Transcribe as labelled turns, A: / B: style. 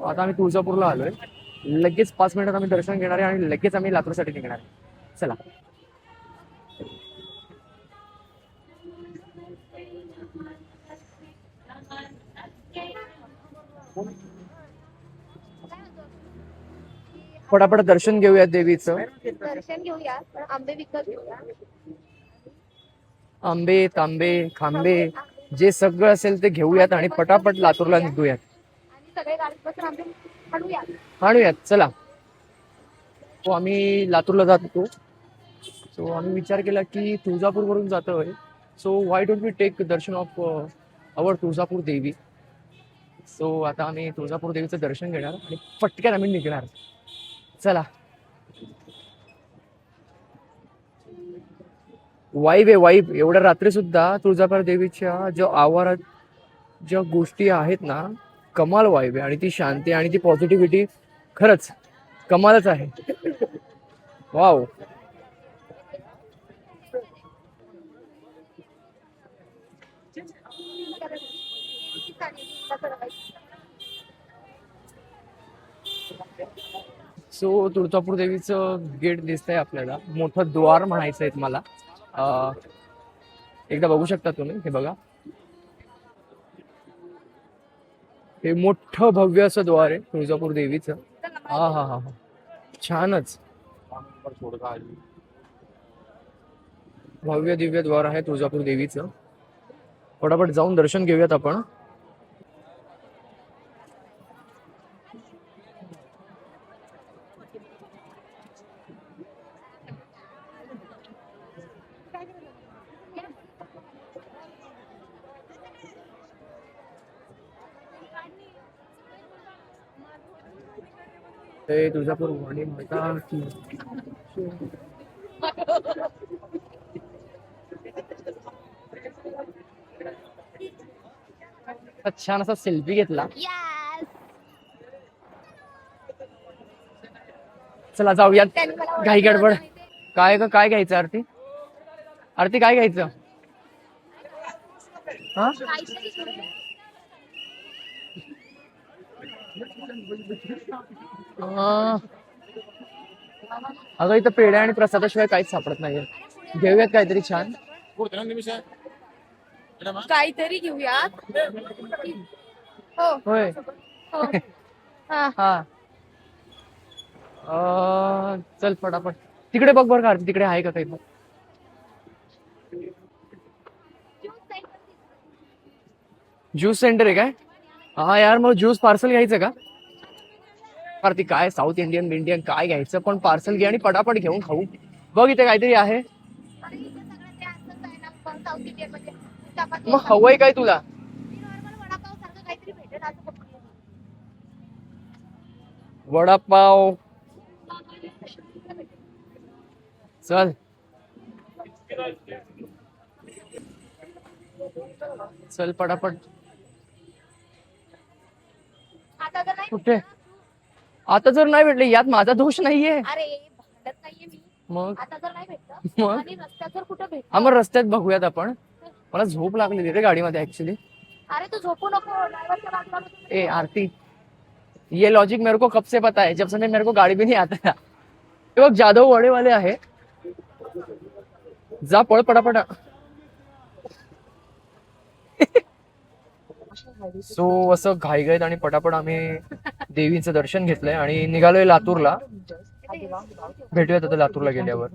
A: आता आम्ही तुळजापूरला आलोय. लगेच 5 मिनिटात आम्ही दर्शन घेणार आहे आणि लगेच आम्ही लातूरसाठी निघणार आहे. चला. फटाफट दर्शन घेऊया देवीचं.
B: दर्शन घेऊया पण आंबे विकत घेऊया.
A: आंबे, तांबे, खांबे जे सगळं असेल ते घेऊयात आणि पटापट लातूरला निघूयात.
B: आणि सगळे गाडीत बसून आंबे हाणूया.
A: हाणूयात चला. तो आम्ही लातूरला जात होतो. सो आम्ही विचार केला की तुळजापूर वरून जातोय. So why don't we take darshan of our Tuljapur Devi. So आता आम्ही तुळजापूर देवीचं दर्शन घेणार आणि पटकन आम्ही निघणार. चला. वाईब आहे वाईब. एवढ्या रात्री सुद्धा तुळजापूर देवीच्या ज्या आवारात ज्या गोष्टी आहेत ना, कमाल वाईब आहे. आणि ती शांती आणि ती पॉझिटिव्हिटी खरंच कमालच आहे. वाव. सो तुळजापूर देवीचं गेट दिसतंय आपल्याला. मोठं द्वार म्हणायचं आहे मला. एकदा बघू शकता तुम्ही. हे बघा, हे मोठं भव्य असं द्वार आहे तुळजापूर देवीचं. हा हा हा हा, छानच भव्य दिव्य द्वार आहे तुळजापूर देवीचं. फटाफट जाऊन दर्शन घेऊयात आपण. ते तुळजापूर वाणी माता की छान असा सेल्फी घेतला. चला जाऊयात. घाई गडबड. काय ग, काय घ्यायचं आरती? आरती काय घ्यायचं? हा, अगं इथं पेढ्या आणि प्रसादाशिवाय काहीच सापडत नाहीये. घेऊयात काहीतरी छान.
B: काहीतरी घेऊयात. हो
A: होय.
B: हो. हा.
A: हा. चल फटाफट तिकडे बघ बरं का आरती, तिकडे आहे का काही? ज्यूस सेंटर आहे काय? हा यार, मग ज्यूस पार्सल घ्यायचं का? आरती काय साऊथ इंडियन इंडियन काय घ्यायचं, पण पार्सल घे आणि पटापट घेऊन खाऊ. बघ इथे काहीतरी आहे. मग हवंय काय तुला? वडापाव. चल चल पटापट. कुठे? आता जर नाही भेटले यात माझा दोष नाहीये.
B: अरे भांडत नाहीये मी.
A: मग
B: आता जर नाही भेटलं
A: मग
B: आणि रस्त्यात जर कुठे भेटलं,
A: हा, मग रस्त्यात बघूयात आपण. मला झोप लागलेली रे गाडीमध्ये ऍक्च्युअली.
B: अरे तू झोपू नको. ड्रायव्हरच्या बाजूला बसून.
A: ए आरती, ये लॉजिक मेरे को कब से पता है, जब से मेरे को गाड़ी भी नहीं आता था. हे बघ जाधव वडे वाले आहे. जा पळ पटापट. सो असं घाईघाईत आणि पटापट आम्ही देवीचं दर्शन घेतलंय आणि निघालोय लातूरला. भेटूयात आता लातूरला गेल्यावर.